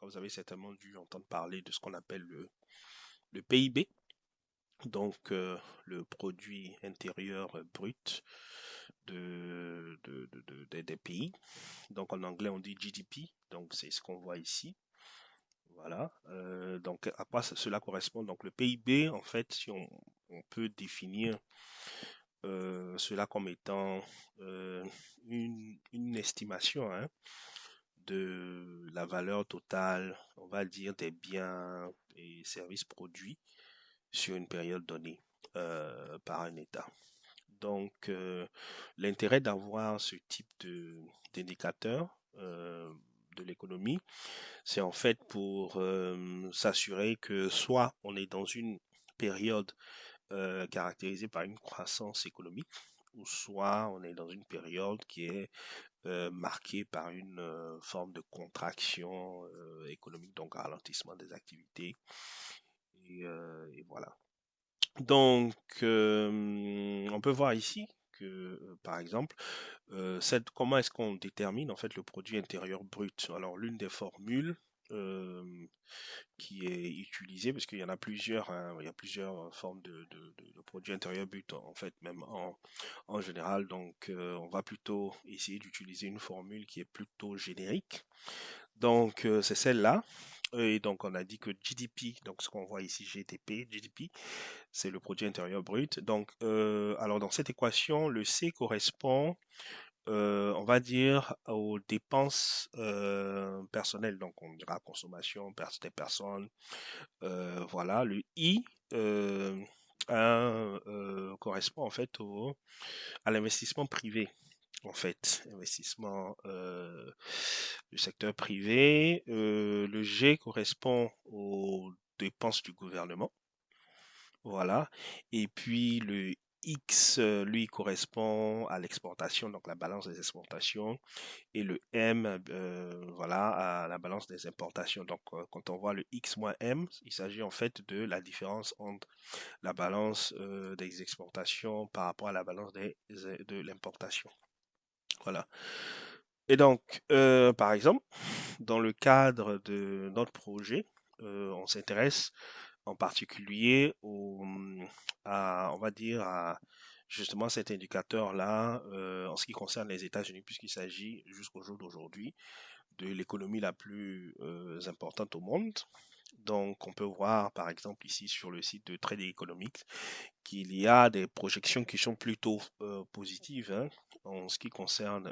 Donc, vous avez certainement dû entendre parler de ce qu'on appelle le PIB, donc le produit intérieur brut des pays. Donc, en anglais, on dit GDP, donc c'est ce qu'on voit ici. Voilà. Donc, à quoi cela correspond? Donc, le PIB, en fait, si on peut définir cela comme étant une estimation, hein, de la valeur totale, on va dire, des biens et services produits sur une période donnée par un État. Donc, l'intérêt d'avoir ce type d'indicateur de l'économie, c'est en fait pour s'assurer que soit on est dans une période caractérisée par une croissance économique, ou soit on est dans une période qui est marquée par une forme de contraction économique, donc ralentissement des activités. Et voilà. Donc, on peut voir ici que, par exemple, comment est-ce qu'on détermine en fait le produit intérieur brut? Alors, l'une des formules euh, qui est utilisée, parce qu'il y en a plusieurs, hein, il y a plusieurs formes de produit intérieur brut en fait, même en général. Donc, on va plutôt essayer d'utiliser une formule qui est plutôt générique. Donc, c'est celle-là. Et donc, on a dit que GDP, donc ce qu'on voit ici, GDP, c'est le produit intérieur brut. Donc, alors dans cette équation, le C correspond, on va dire, aux dépenses personnelles. Donc, on dira consommation des personnes. Voilà, le I correspond en fait à l'investissement privé. En fait, investissement du secteur privé. Le G correspond aux dépenses du gouvernement. Voilà. Et puis le X, lui, correspond à l'exportation, donc la balance des exportations. Et le M, voilà, à la balance des importations. Donc, quand on voit le X moins M, il s'agit en fait de la différence entre la balance des exportations par rapport à la balance de l'importation. Voilà. Et donc, par exemple, dans le cadre de notre projet, on s'intéresse en particulier on va dire, à justement cet indicateur-là en ce qui concerne les États-Unis, puisqu'il s'agit jusqu'au jour d'aujourd'hui de l'économie la plus importante au monde. Donc, on peut voir, par exemple, ici sur le site de Trading Economics, qu'il y a des projections qui sont plutôt positives, hein, en ce qui concerne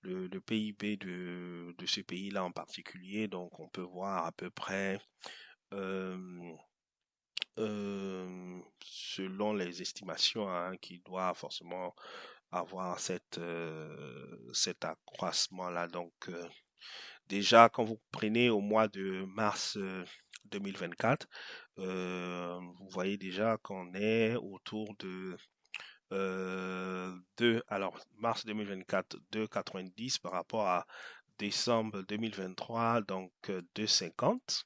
le PIB de ce pays-là en particulier. Donc, on peut voir à peu près euh, selon les estimations, hein, qui doit forcément avoir cet accroissement-là. Donc, déjà, quand vous prenez au mois de mars 2024, vous voyez déjà qu'on est autour alors, mars 2024, 2,90 par rapport à décembre 2023, donc 2,50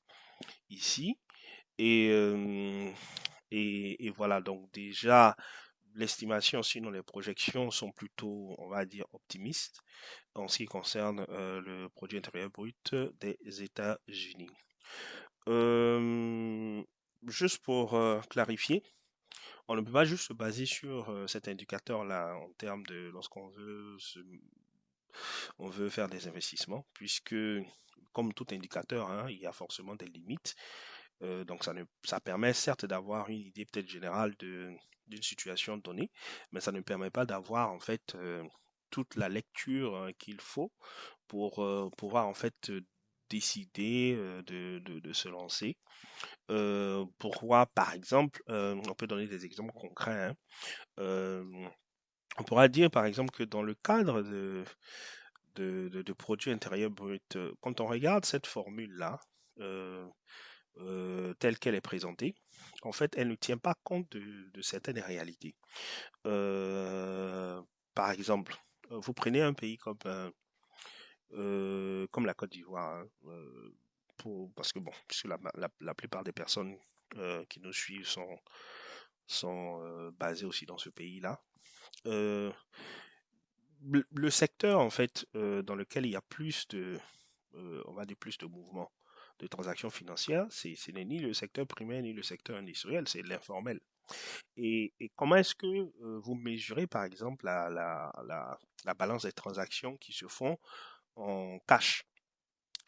ici. Et, euh, et voilà, donc déjà, l'estimation, sinon les projections sont plutôt, on va dire, optimistes en ce qui concerne le produit intérieur brut des États-Unis. Euh, Juste pour clarifier, on ne peut pas juste se baser sur cet indicateur-là en termes de lorsqu'on on veut faire des investissements, puisque comme tout indicateur, hein, il y a forcément des limites. Donc ça permet certes d'avoir une idée peut-être générale d'une situation donnée, mais ça ne permet pas d'avoir en fait toute la lecture qu'il faut pour pouvoir en fait décider de se lancer. Pourquoi, par exemple, on peut donner des exemples concrets, hein. Euh, on pourra dire par exemple que dans le cadre de produit intérieur brut, quand on regarde cette formule-là, euh, telle qu'elle est présentée, en fait, elle ne tient pas compte de certaines réalités. Euh, Par exemple, vous prenez un pays comme la Côte d'Ivoire, hein, parce que bon, puisque la plupart des personnes qui nous suivent sont basées aussi dans ce pays-là. Euh, le secteur en fait dans lequel il y a plus on va dire plus de mouvements de transactions financières, ce n'est ni le secteur primaire ni le secteur industriel, c'est l'informel. Et comment est-ce que vous mesurez, par exemple, la balance des transactions qui se font en cash?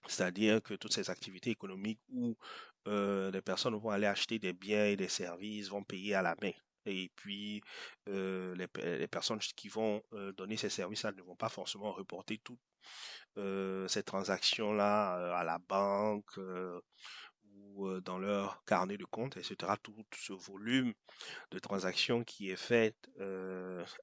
C'est-à-dire que toutes ces activités économiques où les personnes vont aller acheter des biens et des services, vont payer à la main. Et puis, les personnes qui vont donner ces services-là ne vont pas forcément reporter toutes ces transactions-là à la banque ou dans leur carnet de compte, etc. Tout ce volume de transactions qui est fait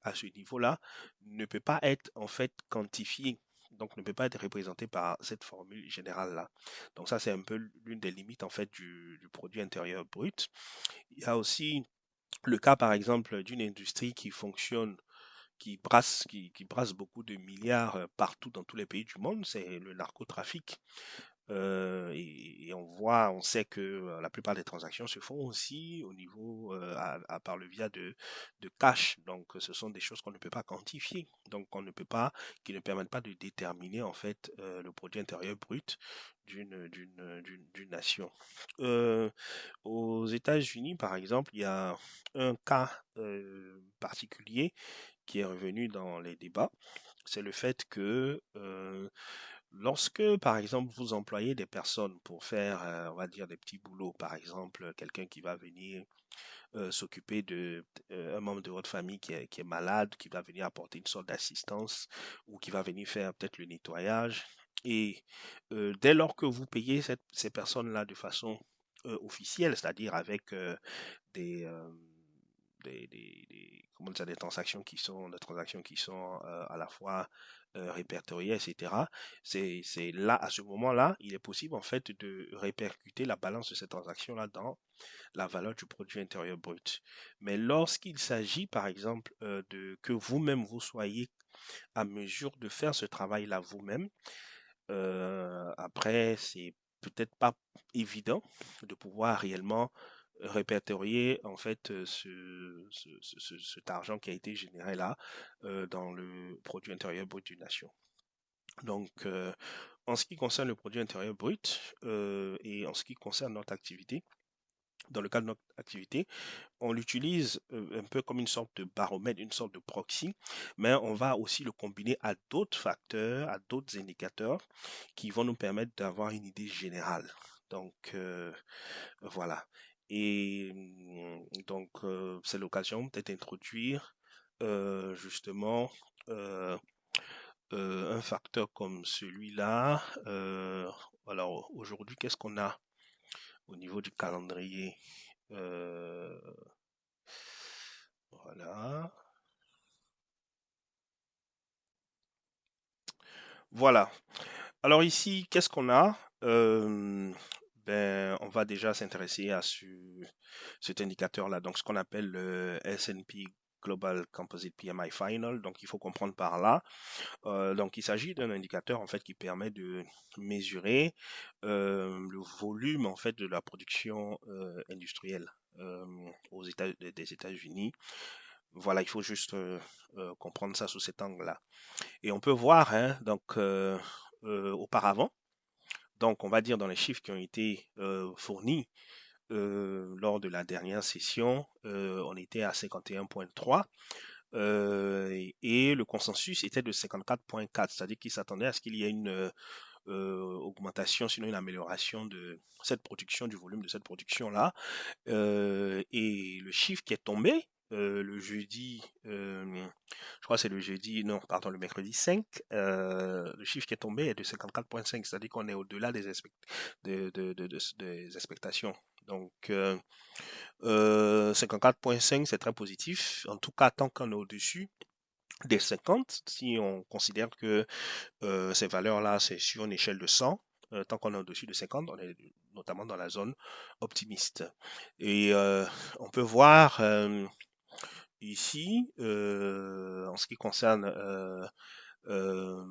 à ce niveau-là ne peut pas être en fait quantifié, donc ne peut pas être représenté par cette formule générale-là. Donc ça, c'est un peu l'une des limites en fait du produit intérieur brut. Il y a aussi le cas, par exemple, d'une industrie qui fonctionne, qui brasse beaucoup de milliards partout dans tous les pays du monde, c'est le narcotrafic. Et on voit, on sait que la plupart des transactions se font aussi au niveau, par le via de cash. Donc, ce sont des choses qu'on ne peut pas quantifier. Donc, on ne peut pas, qui ne permettent pas de déterminer en fait le produit intérieur brut d'une nation. Euh, Aux États-Unis, par exemple, il y a un cas particulier qui est revenu dans les débats. C'est le fait que lorsque, par exemple, vous employez des personnes pour faire, on va dire, des petits boulots, par exemple, quelqu'un qui va venir s'occuper de un membre de votre famille qui est malade, qui va venir apporter une sorte d'assistance ou qui va venir faire peut-être le nettoyage. Et dès lors que vous payez ces personnes-là de façon officielle, c'est-à-dire avec des, comment dire, des transactions qui sont à la fois répertoriées, etc. C'est là, à ce moment-là, il est possible en fait de répercuter la balance de ces transactions-là dans la valeur du produit intérieur brut. Mais lorsqu'il s'agit, par exemple, de que vous-même vous soyez à mesure de faire ce travail-là vous-même, après, c'est peut-être pas évident de pouvoir réellement répertorier en fait cet argent qui a été généré là dans le produit intérieur brut d'une nation. Donc, en ce qui concerne le produit intérieur brut et en ce qui concerne notre activité, dans le cadre de notre activité, on l'utilise un peu comme une sorte de baromètre, une sorte de proxy, mais on va aussi le combiner à d'autres facteurs, à d'autres indicateurs qui vont nous permettre d'avoir une idée générale. Donc, voilà. Et donc, c'est l'occasion peut-être d'introduire justement euh, un facteur comme celui-là. Alors, aujourd'hui, qu'est-ce qu'on a au niveau du calendrier? Euh, voilà. Voilà. Alors ici, qu'est-ce qu'on a? On va déjà s'intéresser à cet indicateur-là, donc ce qu'on appelle le S&P Global Composite PMI Final. Donc il faut comprendre par là. Donc il s'agit d'un indicateur en fait qui permet de mesurer le volume en fait de la production industrielle des États-Unis. Voilà, il faut juste comprendre ça sous cet angle-là. Et on peut voir, hein, donc auparavant, donc on va dire dans les chiffres qui ont été fournis lors de la dernière session, on était à 51,3 et le consensus était de 54,4, c'est-à-dire qu'il s'attendait à ce qu'il y ait une augmentation, sinon une amélioration de cette production, du volume de cette production-là. Et le chiffre qui est tombé le jeudi, je crois que c'est le jeudi, non, pardon, le mercredi 5, le chiffre qui est tombé est de 54,5, c'est-à-dire qu'on est au-delà des expectations. Donc, 54,5, c'est très positif. En tout cas, tant qu'on est au-dessus des 50, si on considère que ces valeurs-là, c'est sur une échelle de 100, tant qu'on est au-dessus de 50, on est notamment dans la zone optimiste. Et on peut voir ici, en ce qui concerne euh,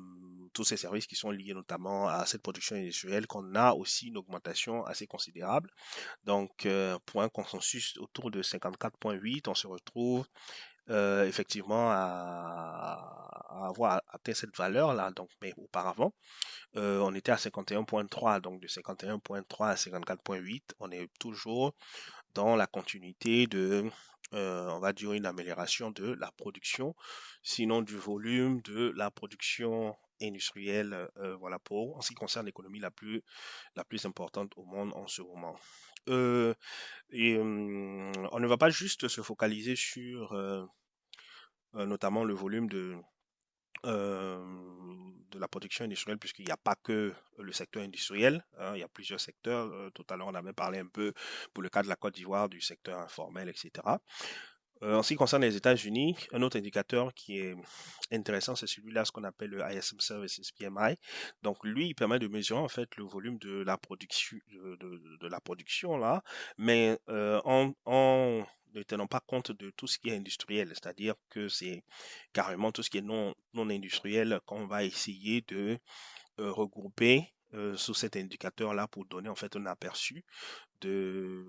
tous ces services qui sont liés notamment à cette production industrielle, qu'on a aussi une augmentation assez considérable. Donc, pour un consensus autour de 54,8, on se retrouve effectivement à avoir atteint cette valeur-là. Donc, mais auparavant, on était à 51,3, donc de 51,3 à 54,8, on est toujours dans la continuité de, on va dire, une amélioration de la production, sinon du volume de la production industrielle, voilà, pour en ce qui concerne l'économie la plus importante au monde en ce moment. Euh, on ne va pas juste se focaliser sur notamment le volume euh, de la production industrielle, puisqu'il n'y a pas que le secteur industriel, hein, il y a plusieurs secteurs. Tout à l'heure, on avait parlé un peu, pour le cas de la Côte d'Ivoire, du secteur informel, etc. En ce qui concerne les États-Unis, un autre indicateur qui est intéressant, c'est celui-là, ce qu'on appelle le ISM Services PMI. Donc, lui, il permet de mesurer en fait le volume de la production, de la production là, mais en ne tenant pas compte de tout ce qui est industriel, c'est-à-dire que c'est carrément tout ce qui est non industriel qu'on va essayer de regrouper sous cet indicateur-là pour donner en fait un aperçu de,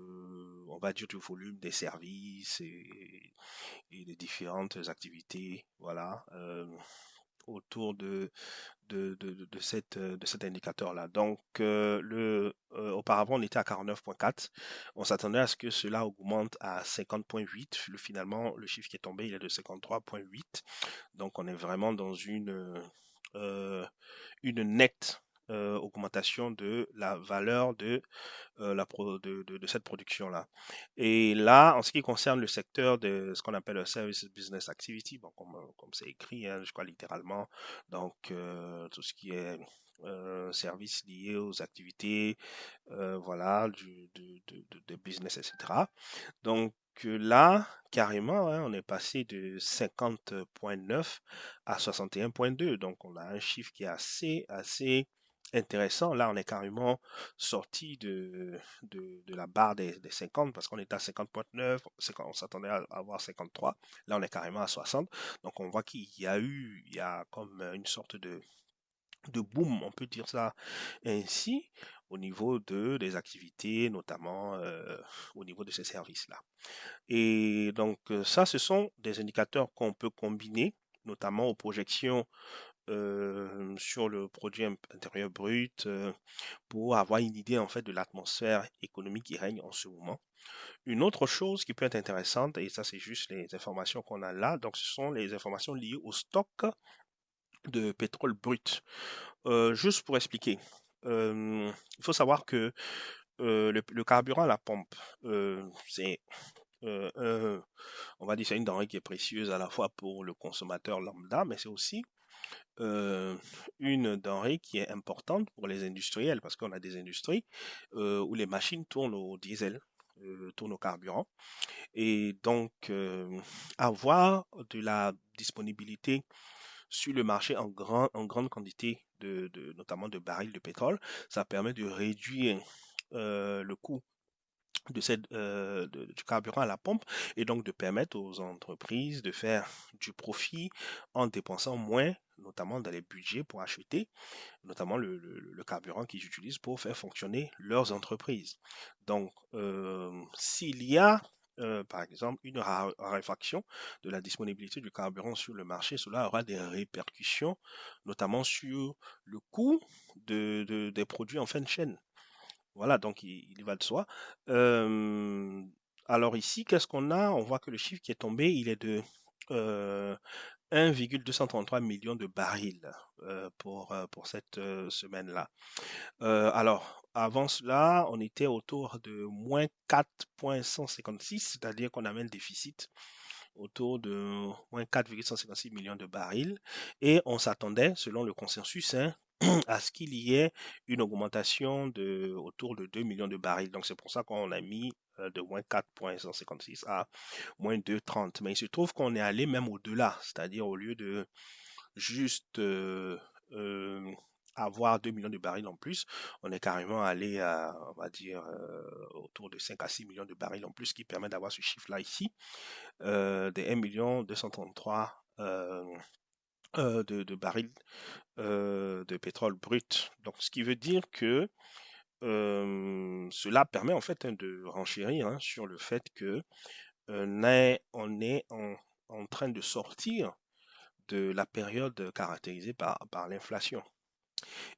on va dire, du volume des services et des différentes activités, voilà, autour de cet indicateur-là. Donc, auparavant, on était à 49,4. On s'attendait à ce que cela augmente à 50,8. Finalement, le chiffre qui est tombé, il est de 53,8. Donc, on est vraiment dans une nette augmentation de la valeur de cette production-là. Et là, en ce qui concerne le secteur de ce qu'on appelle le Services Business Activity, bon, comme c'est écrit, hein, je crois littéralement, donc tout ce qui est services liés aux activités, voilà, de business, etc. Donc là, carrément, hein, on est passé de 50,9 à 61,2. Donc on a un chiffre qui est assez intéressant. Là, on est carrément sorti de la barre des 50 parce qu'on était à 50,9, on s'attendait à avoir 53. Là, on est carrément à 60. Donc on voit il y a comme une sorte de boom, on peut dire ça ainsi, au niveau des activités, notamment au niveau de ces services-là. Et donc, ça, ce sont des indicateurs qu'on peut combiner, notamment aux projections sur le produit intérieur brut, pour avoir une idée en fait de l'atmosphère économique qui règne en ce moment. Une autre chose qui peut être intéressante, et ça c'est juste les informations qu'on a là, donc ce sont les informations liées au stock de pétrole brut. Juste pour expliquer, il faut savoir que le carburant à la pompe, c'est on va dire, c'est une denrée qui est précieuse à la fois pour le consommateur lambda, mais c'est aussi euh, une denrée qui est importante pour les industriels, parce qu'on a des industries où les machines tournent au diesel, tournent au carburant. Et donc, avoir de la disponibilité sur le marché en grande quantité, notamment de barils de pétrole, ça permet de réduire le coût du carburant à la pompe et donc de permettre aux entreprises de faire du profit en dépensant moins, notamment dans les budgets pour acheter, notamment le carburant qu'ils utilisent pour faire fonctionner leurs entreprises. Donc, s'il y a par exemple, une raréfaction de la disponibilité du carburant sur le marché, cela aura des répercussions, notamment sur le coût des produits en fin de chaîne. Voilà, donc il va de soi. Euh, alors ici, qu'est-ce qu'on a? On voit que le chiffre qui est tombé, il est de 1,233 millions de barils pour cette semaine-là. Alors, avant cela, on était autour de moins 4,156, c'est-à-dire qu'on avait un déficit autour de moins 4,156 millions de barils. Et on s'attendait, selon le consensus, hein, à ce qu'il y ait une augmentation autour de 2 millions de barils. Donc c'est pour ça qu'on a mis de moins 4,156 à moins 2,30. Mais il se trouve qu'on est allé même au-delà, c'est-à-dire au lieu de juste euh, avoir 2 millions de barils en plus, on est carrément allé à, on va dire, autour de 5 à 6 millions de barils en plus, ce qui permet d'avoir ce chiffre-là ici, de 1 million 233 de barils de pétrole brut. Donc, ce qui veut dire que cela permet en fait hein, de renchérir hein, sur le fait que on est en train de sortir de la période caractérisée par l'inflation.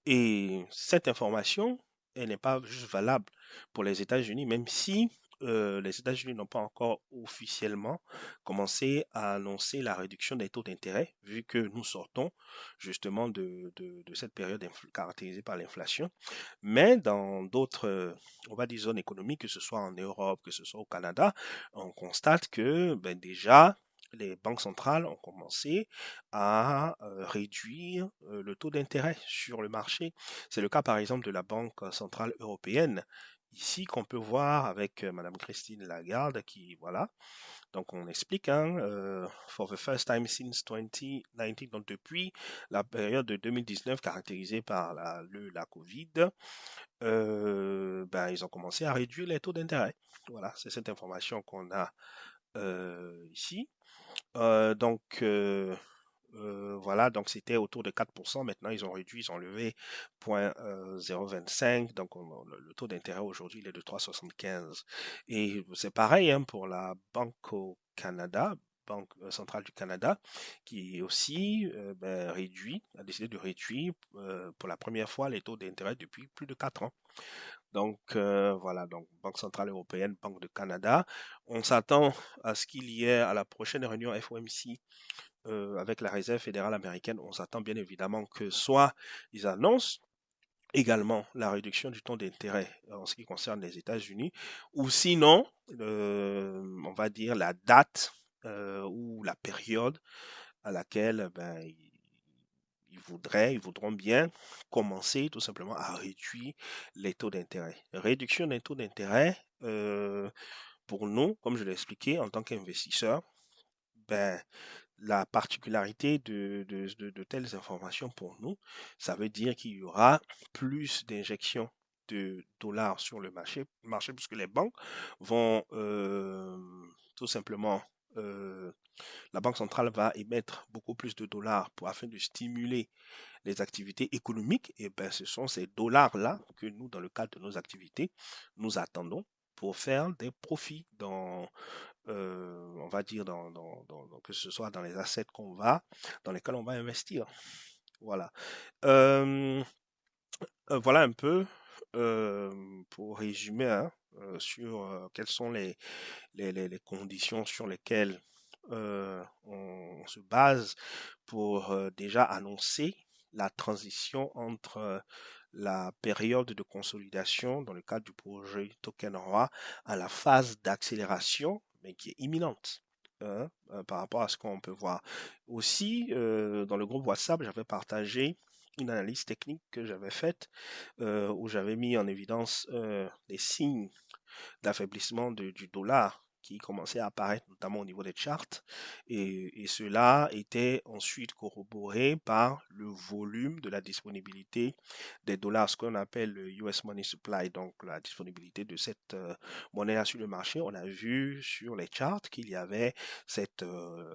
Et cette information, elle n'est pas juste valable pour les États-Unis, même si les États-Unis n'ont pas encore officiellement commencé à annoncer la réduction des taux d'intérêt, vu que nous sortons justement de cette période caractérisée par l'inflation. Mais dans d'autres, on va dire, zones économiques, que ce soit en Europe, que ce soit au Canada, on constate que ben, déjà, les banques centrales ont commencé à réduire le taux d'intérêt sur le marché. C'est le cas par exemple de la Banque centrale européenne, ici qu'on peut voir avec Madame Christine Lagarde qui, voilà, donc on explique, hein, for the first time since 2019, donc depuis la période de 2019 caractérisée par la Covid, ben, ils ont commencé à réduire les taux d'intérêt. Voilà, c'est cette information qu'on a ici. Donc, voilà, donc c'était autour de 4%. Maintenant, ils ont réduit, ils ont levé 0,025. Donc, le taux d'intérêt aujourd'hui, il est de 3,75. Et c'est pareil hein, pour la Banque au Canada, Banque centrale du Canada, qui aussi ben, a décidé de réduire pour la première fois les taux d'intérêt depuis plus de 4 ans. Donc voilà, donc Banque centrale européenne, Banque de Canada. On s'attend à ce qu'il y ait à la prochaine réunion FOMC avec la Réserve fédérale américaine. On s'attend bien évidemment que soit ils annoncent également la réduction du taux d'intérêt en ce qui concerne les États-Unis, ou sinon, on va dire la date ou la période à laquelle ben, ils voudront bien commencer tout simplement à réduire les taux d'intérêt. Réduction des taux d'intérêt, pour nous, comme je l'ai expliqué, en tant qu'investisseurs, ben, la particularité de telles informations pour nous, ça veut dire qu'il y aura plus d'injections de dollars sur le marché puisque les banques vont tout simplement la Banque centrale va émettre beaucoup plus de dollars afin de stimuler les activités économiques. Et ben, ce sont ces dollars-là que nous, dans le cadre de nos activités, nous attendons pour faire des profits on va dire, que ce soit dans les assets dans lesquels on va investir. Voilà. Euh, voilà un peu pour résumer hein, sur quelles sont les conditions sur lesquelles on se base pour déjà annoncer la transition entre la période de consolidation dans le cadre du projet Token Roi à la phase d'accélération, mais qui est imminente. Hein, par rapport à ce qu'on peut voir. Aussi, dans le groupe WhatsApp, j'avais partagé une analyse technique que j'avais faite où j'avais mis en évidence les signes d'affaiblissement du dollar qui commençait à apparaître notamment au niveau des charts et cela était ensuite corroboré par le volume de la disponibilité des dollars, ce qu'on appelle le US Money Supply, donc la disponibilité de cette monnaie sur le marché. On a vu sur les charts qu'il y avait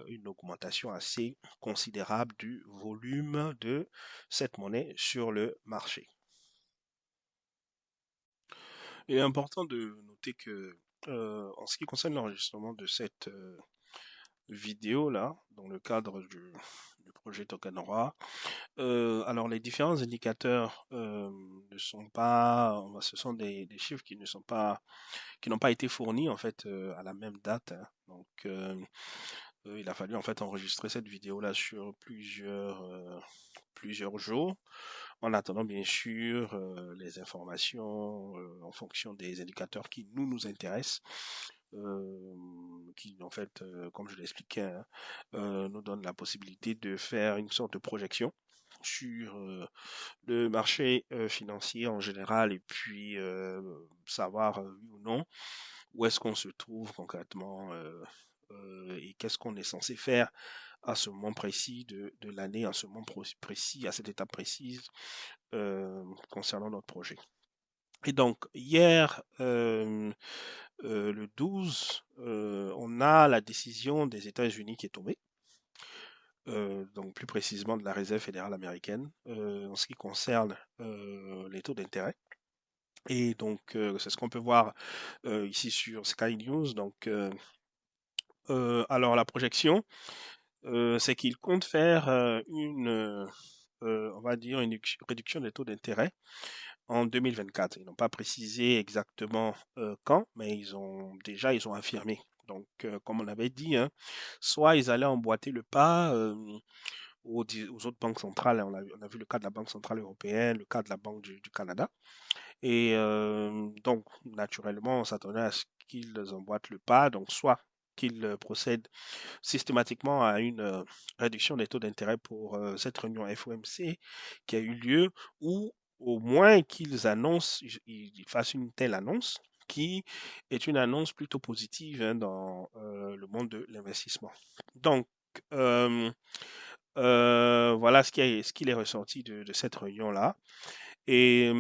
une augmentation assez considérable du volume de cette monnaie sur le marché. Il est important de noter que, en ce qui concerne l'enregistrement de cette vidéo-là, dans le cadre du projet Tokenora, alors les différents indicateurs ne sont pas, ce sont des chiffres qui ne sont pas, qui n'ont pas été fournis en fait à la même date. Hein. Donc, il a fallu en fait enregistrer cette vidéo-là sur plusieurs jours en attendant bien sûr les informations en fonction des indicateurs qui nous intéressent, qui en fait, comme je l'expliquais, hein, nous donnent la possibilité de faire une sorte de projection sur le marché financier en général et puis savoir oui ou non où est-ce qu'on se trouve concrètement et qu'est-ce qu'on est censé faire à ce moment précis de l'année, à ce moment précis, à cette étape précise concernant notre projet. Et donc, hier, le 12, on a la décision des États-Unis qui est tombée, donc plus précisément de la Réserve fédérale américaine, en ce qui concerne les taux d'intérêt. Et donc, c'est ce qu'on peut voir ici sur Sky News. Donc, Alors la projection, c'est qu'ils comptent faire on va dire, une réduction des taux d'intérêt en 2024. Ils n'ont pas précisé exactement quand, mais ils ont affirmé. Donc, comme on avait dit, hein, soit ils allaient emboîter le pas aux autres banques centrales. On a vu le cas de la Banque centrale européenne, le cas de la Banque du Canada. Et donc, naturellement, on s'attendait à ce qu'ils emboîtent le pas. Donc, soit qu'ils procèdent systématiquement à une réduction des taux d'intérêt pour cette réunion FOMC qui a eu lieu, ou au moins qu'ils annoncent, ils fassent une telle annonce qui est une annonce plutôt positive, hein, dans le monde de l'investissement. Donc, euh, voilà ce qu'il est ressorti de cette réunion-là. Et,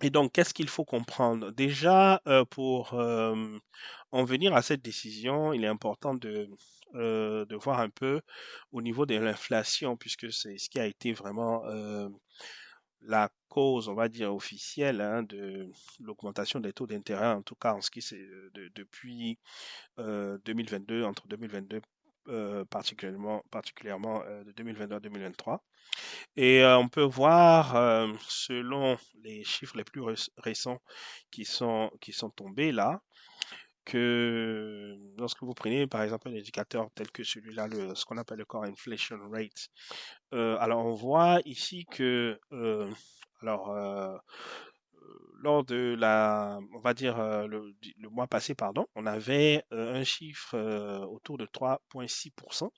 et donc, qu'est-ce qu'il faut comprendre? Déjà, pour en venir à cette décision, il est important de voir un peu au niveau de l'inflation, puisque c'est ce qui a été vraiment la cause, on va dire, officielle, hein, de l'augmentation des taux d'intérêt, en tout cas en ce qui c'est depuis 2022, entre 2022 particulièrement de 2022 à 2023. Et on peut voir, selon les chiffres les plus récents qui sont tombés là, que lorsque vous prenez par exemple un indicateur tel que celui-là, ce qu'on appelle le core inflation rate, alors on voit ici que alors lors de on va dire le mois passé, pardon, on avait un chiffre autour de 3,6%.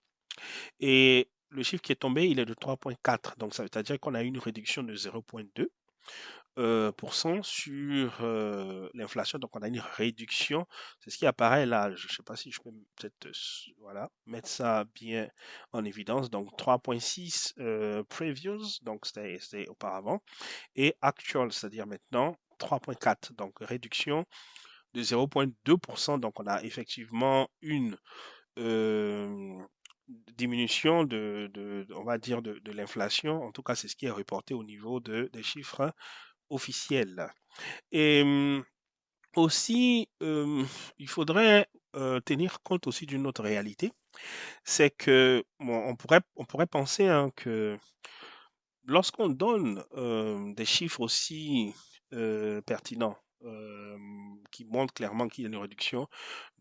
Et le chiffre qui est tombé, il est de 3,4. Donc, ça veut dire qu'on a eu une réduction de 0,2 sur l'inflation. Donc, on a une réduction. C'est ce qui apparaît là. Je ne sais pas si je peux peut-être voilà, mettre ça bien en évidence. Donc, 3,6 previous, donc c'était auparavant, et actual, c'est-à-dire maintenant 3,4. Donc, réduction de 0,2%. Donc, on a effectivement une euh, diminution on va dire, de l'inflation. En tout cas, c'est ce qui est reporté au niveau des chiffres officiels. Et aussi, il faudrait tenir compte aussi d'une autre réalité, c'est que bon, on pourrait penser, hein, que lorsqu'on donne des chiffres aussi pertinents, qui montrent clairement qu'il y a une réduction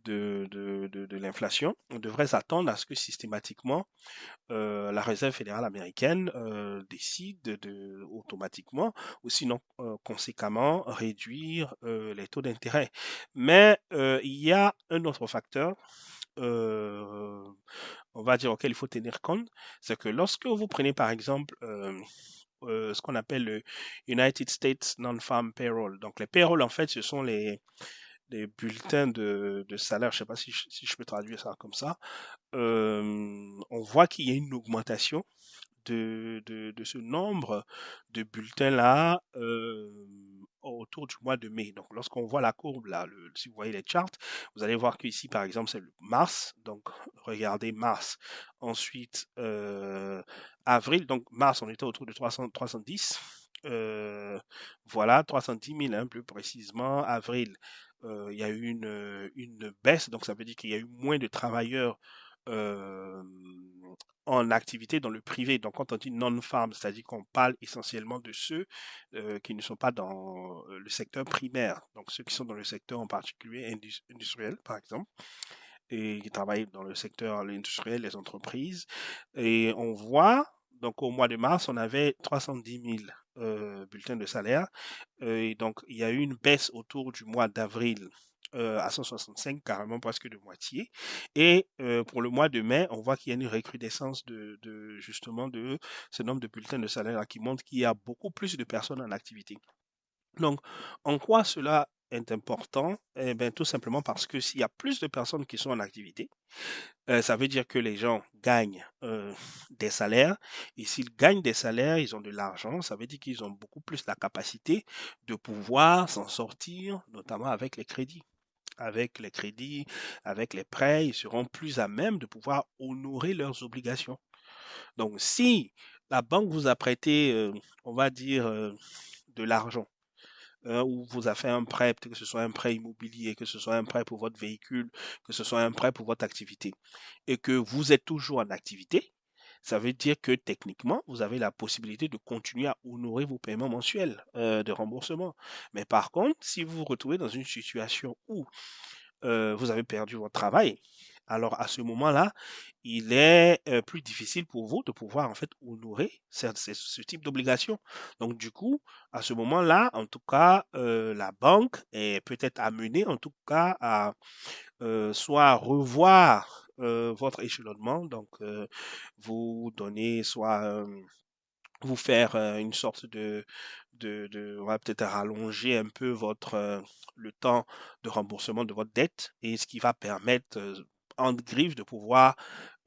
de l'inflation, on devrait s'attendre à ce que systématiquement la Réserve fédérale américaine décide automatiquement ou sinon conséquemment réduire les taux d'intérêt. Mais il y a un autre facteur, euh, on va dire, auquel il faut tenir compte, c'est que lorsque vous prenez par exemple ce qu'on appelle le United States Non-Farm Payroll, donc les payrolls en fait ce sont les bulletins de salaire, je ne sais pas si je peux traduire ça comme ça, on voit qu'il y a une augmentation de ce nombre de bulletins-là autour du mois de mai. Donc, lorsqu'on voit la courbe, là, si vous voyez les charts, vous allez voir qu'ici, par exemple, c'est le mars. Donc, regardez mars. Ensuite, avril. Donc, mars, on était autour de 310. Voilà, 310 000, hein, plus précisément. Avril, il y a eu une baisse. Donc, ça veut dire qu'il y a eu moins de travailleurs euh, en activité dans le privé. Donc, quand on dit non-farm, c'est-à-dire qu'on parle essentiellement de ceux qui ne sont pas dans le secteur primaire. Donc, ceux qui sont dans le secteur en particulier industriel, par exemple, et qui travaillent dans le secteur industriel, les entreprises. Et on voit, donc au mois de mars, on avait 310 000 bulletins de salaire. Et donc, il y a eu une baisse autour du mois d'avril à 165, carrément presque de moitié. Et pour le mois de mai, on voit qu'il y a une recrudescence justement de ce nombre de bulletins de salaire qui montre qu'il y a beaucoup plus de personnes en activité. Donc, en quoi cela est important? Eh bien, tout simplement parce que s'il y a plus de personnes qui sont en activité, ça veut dire que les gens gagnent des salaires. Et s'ils gagnent des salaires, ils ont de l'argent. Ça veut dire qu'ils ont beaucoup plus la capacité de pouvoir s'en sortir, notamment avec les crédits. Avec les crédits, avec les prêts, ils seront plus à même de pouvoir honorer leurs obligations. Donc, si la banque vous a prêté, on va dire, de l'argent, où vous avez fait un prêt, peut-être que ce soit un prêt immobilier, que ce soit un prêt pour votre véhicule, que ce soit un prêt pour votre activité, et que vous êtes toujours en activité, ça veut dire que techniquement, vous avez la possibilité de continuer à honorer vos paiements mensuels de remboursement. Mais par contre, si vous vous retrouvez dans une situation où vous avez perdu votre travail, alors à ce moment-là, il est plus difficile pour vous de pouvoir en fait honorer ce type d'obligation. Donc du coup, à ce moment-là, en tout cas, la banque est peut-être amenée en tout cas à soit revoir votre échelonnement, donc vous donner soit vous faire une sorte on va peut-être rallonger un peu le temps de remboursement de votre dette et ce qui va permettre en griffe de pouvoir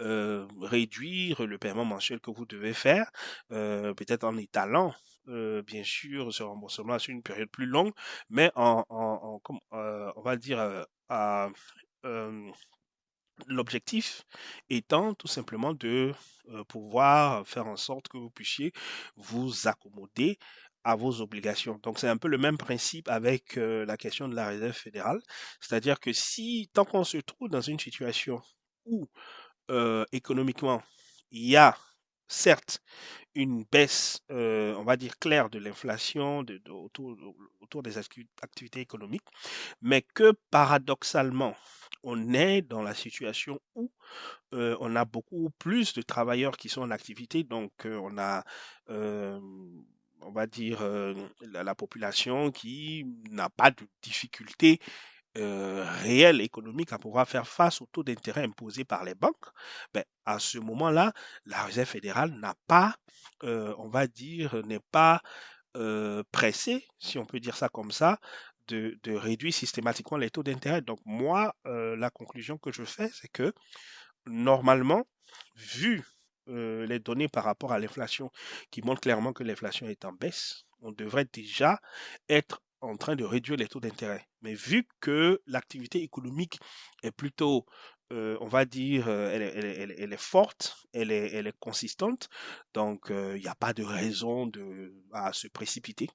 réduire le paiement mensuel que vous devez faire, peut-être en étalant bien sûr ce remboursement sur une période plus longue, mais on va dire euh, l'objectif étant tout simplement de pouvoir faire en sorte que vous puissiez vous accommoder à vos obligations. Donc c'est un peu le même principe avec la question de la réserve fédérale, c'est-à-dire que si tant qu'on se trouve dans une situation où économiquement il y a certes une baisse, on va dire claire de l'inflation autour des activités économiques, mais que paradoxalement, on est dans la situation où on a beaucoup plus de travailleurs qui sont en activité, donc on a, euh, on va dire, la population qui n'a pas de difficulté réelle économique à pouvoir faire face au taux d'intérêt imposé par les banques. Ben, à ce moment-là, la Réserve fédérale n'a pas, on va dire, n'est pas pressée, si on peut dire ça comme ça, de réduire systématiquement les taux d'intérêt. Donc moi, la conclusion que je fais, c'est que normalement, vu les données par rapport à l'inflation qui montrent clairement que l'inflation est en baisse, on devrait déjà être en train de réduire les taux d'intérêt. Mais vu que l'activité économique est plutôt, on va dire, elle est forte, elle est consistante, donc il n'y a pas de raison à se précipiter.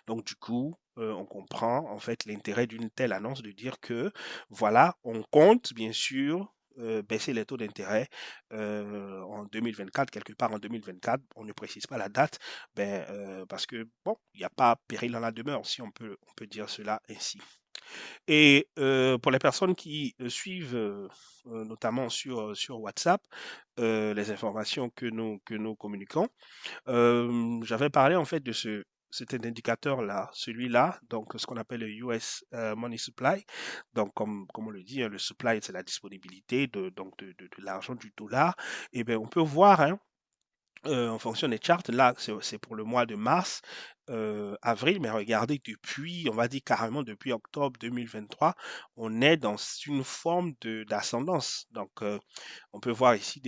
Donc du coup, on comprend en fait l'intérêt d'une telle annonce de dire que voilà, on compte bien sûr baisser les taux d'intérêt en 2024, quelque part en 2024, on ne précise pas la date, ben, parce que bon, il n'y a pas péril dans la demeure, si on peut dire cela ainsi. Et pour les personnes qui suivent notamment sur WhatsApp les informations que nous communiquons, j'avais parlé en fait de cet indicateur-là, celui-là, donc ce qu'on appelle le US Money Supply. Donc, comme on le dit, hein, le supply, c'est la disponibilité de l'argent du dollar. Et bien, on peut voir, hein, en fonction des charts, là, c'est pour le mois de mars, avril, mais regardez, depuis, on va dire carrément depuis octobre 2023, on est dans une forme d'ascendance. Donc, on peut voir ici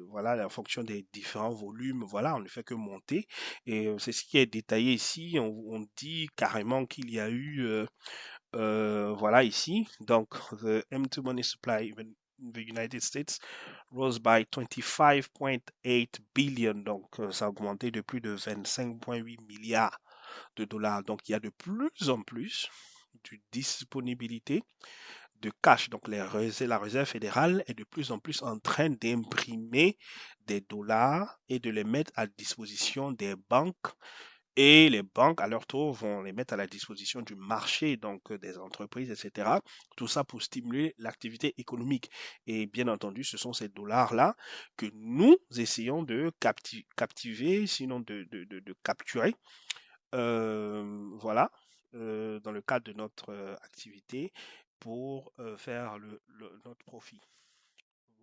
voilà, en fonction des différents volumes, voilà, on ne fait que monter. Et c'est ce qui est détaillé ici. On dit carrément qu'il y a eu, voilà, ici. Donc, the M2 money supply in the United States rose by 25,8 billion. Donc, ça a augmenté de plus de 25,8 milliards de dollars. Donc, il y a de plus en plus de disponibilité de cash. Donc, la réserve fédérale est de plus en plus en train d'imprimer des dollars et de les mettre à disposition des banques. Et les banques, à leur tour, vont les mettre à la disposition du marché, donc des entreprises, etc. Tout ça pour stimuler l'activité économique. Et bien entendu, ce sont ces dollars-là que nous essayons de captiver, sinon de capturer, voilà, dans le cadre de notre activité pour faire notre profit.